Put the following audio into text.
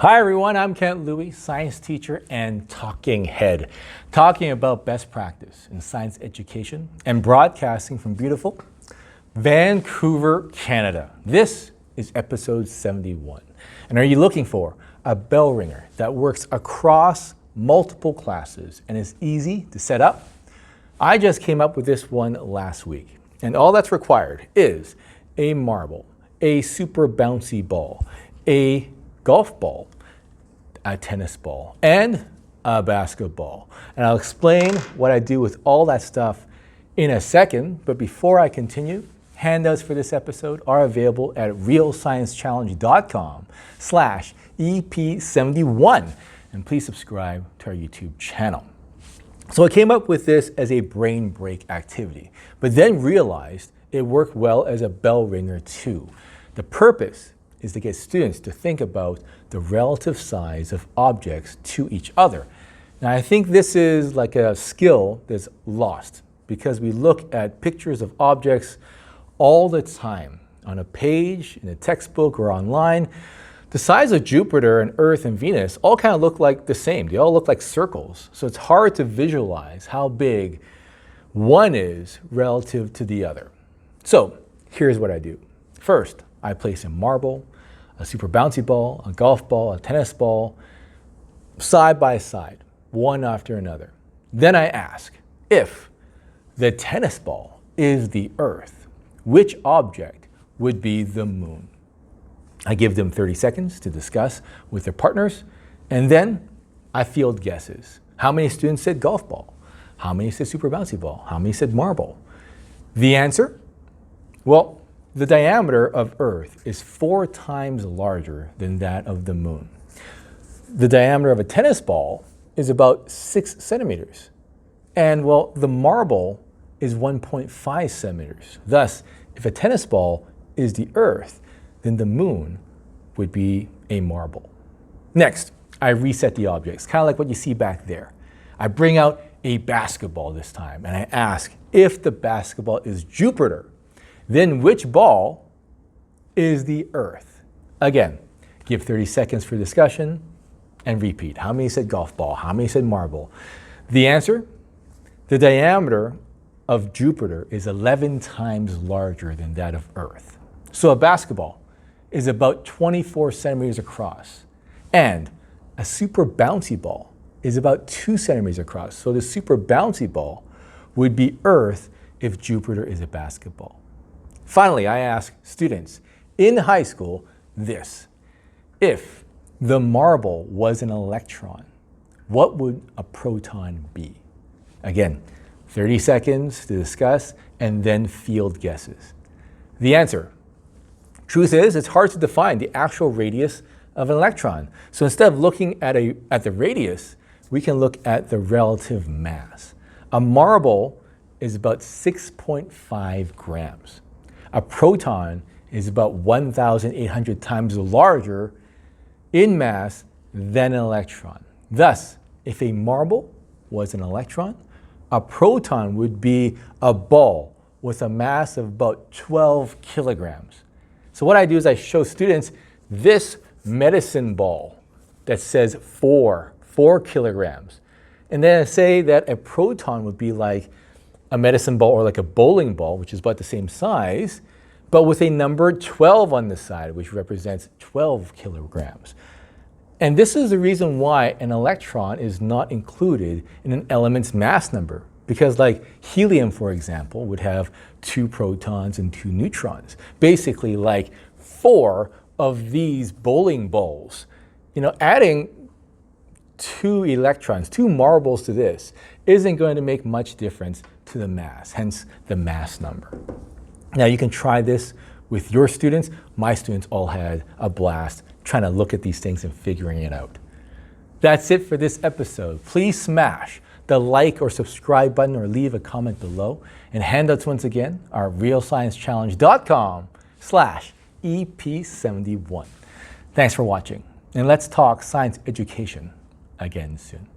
Hi everyone, I'm Kent Louie, science teacher and talking head, talking about best practice in science education and broadcasting from beautiful Vancouver, Canada. This is episode 71. And are you looking for a Bellringer that works across multiple classes and is easy to set up? I just came up with this one last week. And all that's required is a marble, a super bouncy ball, a golf ball, a tennis ball, and a basketball. And I'll explain what I do with all that stuff in a second. But before I continue, handouts for this episode are available at realsciencechallenge.com/EP71. And please subscribe to our YouTube channel. So I came up with this as a brain break activity, but then realized it worked well as a bell ringer too. The purpose is to get students to think about the relative size of objects to each other. Now I think this is like a skill that's lost because we look at pictures of objects all the time on a page, in a textbook, or online. The size of Jupiter and Earth and Venus all kind of look like the same. They all look like circles. So it's hard to visualize how big one is relative to the other. So here's what I do. First, I place a marble, a super bouncy ball, a golf ball, a tennis ball, side by side, one after another. Then I ask, if the tennis ball is the Earth, which object would be the moon? I give them 30 seconds to discuss with their partners, and then I field guesses. How many students said golf ball? How many said super bouncy ball? How many said marble? The answer? Well, the diameter of Earth is 4 times larger than that of the moon. The diameter of a tennis ball is about 6 centimeters. And well, the marble is 1.5 centimeters. Thus, if a tennis ball is the Earth, then the moon would be a marble. Next, I reset the objects, kind of like what you see back there. I bring out a basketball this time, and I ask, if the basketball is Jupiter, then which ball is the Earth? Again, give 30 seconds for discussion and repeat. How many said golf ball? How many said marble? The answer? The diameter of Jupiter is 11 times larger than that of Earth. So a basketball is about 24 centimeters across, and a super bouncy ball is about 2 centimeters across. So the super bouncy ball would be Earth if Jupiter is a basketball. Finally, I ask students in high school this: if the marble was an electron, what would a proton be? Again, 30 seconds to discuss and then field guesses. The answer: truth is, it's hard to define the actual radius of an electron. So instead of looking at the radius, we can look at the relative mass. A marble is about 6.5 grams. A proton is about 1,800 times larger in mass than an electron. Thus, if a marble was an electron, a proton would be a ball with a mass of about 12 kilograms. So what I do is I show students this medicine ball that says 4 kilograms. And then I say that a proton would be like a medicine ball or like a bowling ball, which is about the same size, but with a number 12 on the side, which represents 12 kilograms. And this is the reason why an electron is not included in an element's mass number. Because like helium, for example, would have 2 protons and 2 neutrons. Basically like 4 of these bowling balls. You know, adding 2 electrons, 2 marbles to this isn't going to make much difference to the mass, hence the mass number. Now you can try this with your students. My students all had a blast trying to look at these things and figuring it out. That's it for this episode. Please smash the like or subscribe button or leave a comment below. And handouts once again are realsciencechallenge.com/EP71. Thanks for watching, and let's talk science education again soon.